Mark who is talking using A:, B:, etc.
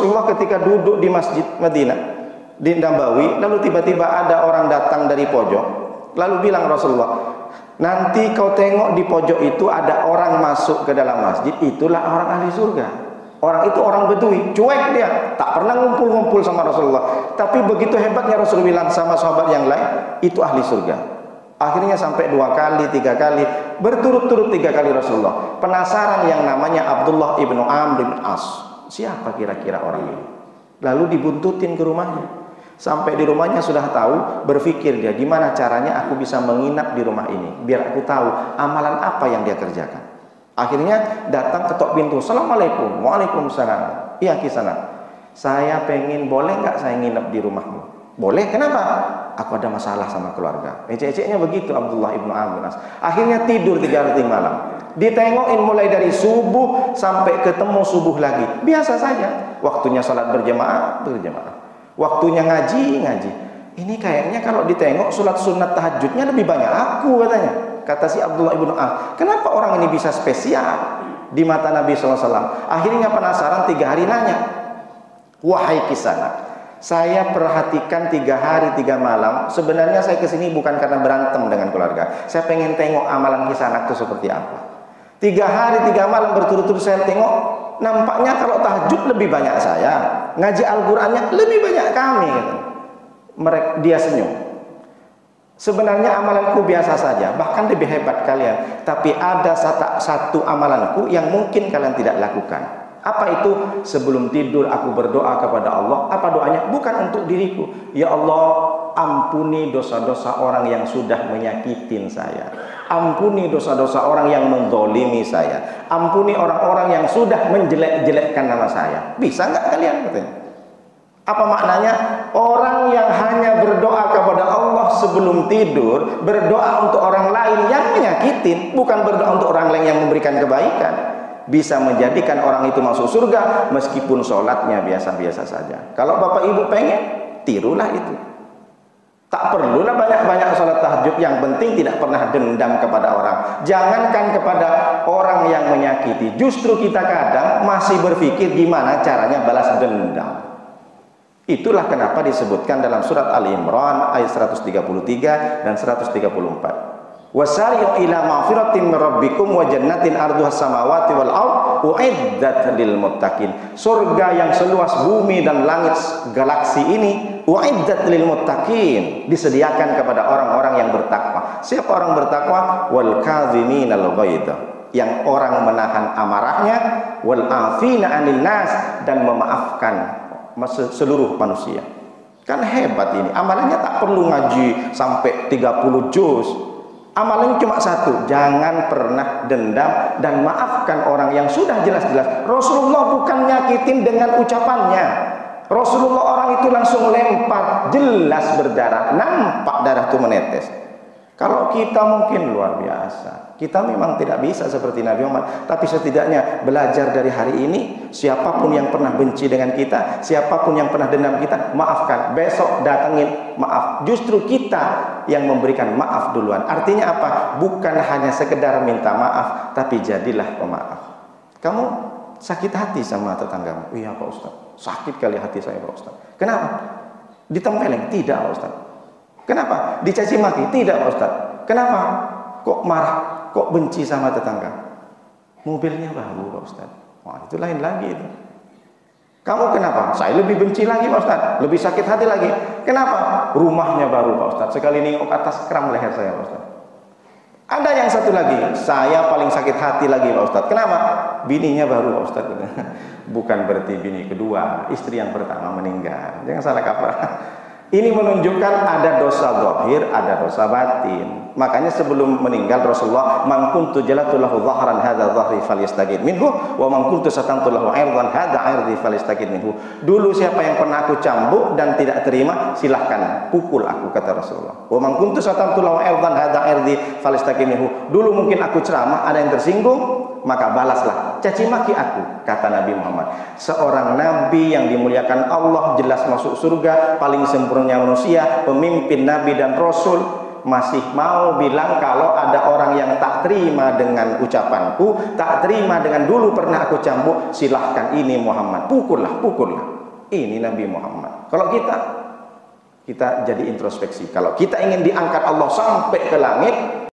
A: Rasulullah ketika duduk di Masjid Madinah di Nabawi, lalu tiba-tiba ada orang datang dari pojok, lalu bilang Rasulullah, nanti kau tengok di pojok itu ada orang masuk ke dalam masjid, itulah orang ahli surga. Orang itu orang Bedui, cuek dia, tak pernah ngumpul-ngumpul sama Rasulullah. Tapi begitu hebatnya Rasulullah bilang sama sahabat yang lain, itu ahli surga. Akhirnya sampai 2 kali, 3 kali, berturut-turut 3 kali Rasulullah. Penasaran yang namanya Abdullah ibnu Amr bin As. Siapa kira-kira orang ini? Lalu dibuntutin ke rumahnya. Sampai di rumahnya sudah tahu, berpikir dia, gimana caranya aku bisa menginap di rumah ini, biar aku tahu amalan apa yang dia kerjakan. Akhirnya datang ketok pintu. Assalamualaikum. Waalaikumsalam. Iya kisana, saya pengen, boleh nggak saya nginep di rumahmu? Boleh. Kenapa? Aku ada masalah sama keluarga. Ecek-eceknya begitu Abdullah ibnu Amr bin As. Akhirnya tidur 3 hari malam. Ditengokin mulai dari subuh sampai ketemu subuh lagi. Biasa saja. Waktunya salat berjamaah, berjamaah. Waktunya ngaji, ngaji. Ini kayaknya kalau ditengok salat sunat tahajudnya lebih banyak aku, katanya. Kata si Abdullah ibnu Amr. Kenapa orang ini bisa spesial di mata Nabi SAW? Akhirnya penasaran, 3 hari nanya. Wahai kisana, saya perhatikan 3 hari 3 malam. Sebenarnya saya kesini bukan karena berantem dengan keluarga. Saya pengen tengok amalan kisana itu seperti apa. 3 hari 3 malam berturut-turut saya tengok, nampaknya kalau tahajud lebih banyak saya, ngaji Al-Qur'annya lebih banyak kami. Dia senyum. Sebenarnya amalanku biasa saja, bahkan lebih hebat kalian. Tapi ada satu amalanku yang mungkin kalian tidak lakukan. Apa itu? Sebelum tidur aku berdoa kepada Allah. Apa doanya? Bukan untuk diriku. Ya Allah, ampuni dosa-dosa orang yang sudah menyakitin saya. Ampuni dosa-dosa orang yang menzalimi saya. Ampuni orang-orang yang sudah menjelek-jelekkan nama saya. Bisa nggak kalian? Katanya. Apa maknanya? Orang yang hanya berdoa kepada Allah sebelum tidur, berdoa untuk orang lain yang menyakitin, bukan berdoa untuk orang lain yang memberikan kebaikan, bisa menjadikan orang itu masuk surga meskipun sholatnya biasa-biasa saja. Kalau bapak ibu pengen, tirulah itu. Tak perlulah banyak-banyak sholat tahajud, yang penting tidak pernah dendam kepada orang. Jangankan kepada orang yang menyakiti, justru kita kadang masih berpikir gimana caranya balas dendam. Itulah kenapa disebutkan dalam surat Ali Imran ayat 133 dan 134. Wasari'u ila maghfiratin min rabbikum wa jannatin arduhas samawati wal ardh uiddat lil muttaqin. Surga yang seluas bumi dan langit galaksi ini uiddat lil muttaqin, disediakan kepada orang-orang yang bertakwa. Siapa orang bertakwa? Wal kadhiminal ghaidha, yang orang menahan amarahnya, wal afina 'anil nas, dan memaafkan seluruh manusia. Kan hebat ini. Amalannya tak perlu ngaji sampai 30 juz. Amalannya cuma satu, jangan pernah dendam dan maafkan orang yang sudah jelas-jelas. Rasulullah bukan nyakitin dengan ucapannya. Rasulullah orang itu langsung lempar, jelas berdarah, nampak darah itu menetes. Kalau kita mungkin luar biasa. Kita memang tidak bisa seperti Nabi Muhammad, tapi setidaknya belajar dari hari ini, siapapun yang pernah benci dengan kita, siapapun yang pernah dendam kita, maafkan. Besok datangin maaf. Justru kita yang memberikan maaf duluan. Artinya apa? Bukan hanya sekedar minta maaf, tapi jadilah pemaaf. Kamu sakit hati sama tetanggamu? Iya Pak Ustaz, sakit kali hati saya Pak Ustaz. Kenapa? Ditempeleng? Tidak Pak Ustaz. Kenapa? Dicaci maki? Tidak Pak Ustaz. Kenapa? Kok marah? Kok benci sama tetangga? Mobilnya baru Pak Ustaz. Wah, itu lain lagi itu. Kamu kenapa? Saya lebih benci lagi Pak Ustaz. Lebih sakit hati lagi. Kenapa? Rumahnya baru Pak Ustaz. Sekali nengok ke atas, kram leher saya Pak Ustaz. Ada yang satu lagi, saya paling sakit hati lagi Pak Ustaz. Kenapa? Bininya baru Pak Ustaz. Bukan berarti bini kedua, istri yang pertama meninggal. Jangan salah kaprah. Ini menunjukkan ada dosa zahir, ada dosa batin. Makanya sebelum meninggal Rasulullah, man kuntu jalatu lahu dhahran hadza dhahri falyastaqid minhu wa man kuntu satantu lahu 'irdan hadza 'irdi falyastaqid minhu. Dulu siapa yang pernah aku cambuk dan tidak terima, silahkan pukul aku, kata Rasulullah. Wa man kuntu satantu lahu 'irdan hadza 'irdi falyastaqid minhu. Dulu mungkin aku ceramah, ada yang tersinggung, maka balaslah, caci maki aku, kata Nabi Muhammad. Seorang nabi yang dimuliakan Allah, jelas masuk surga, paling sempurnanya manusia, pemimpin nabi dan rasul. masih mau bilang kalau ada orang yang tak terima dengan ucapanku, tak terima dengan dulu pernah aku cambuk, silahkan ini Muhammad, pukullah, pukullah. Ini Nabi Muhammad. Kalau kita jadi introspeksi. Kalau kita ingin diangkat Allah sampai ke langit,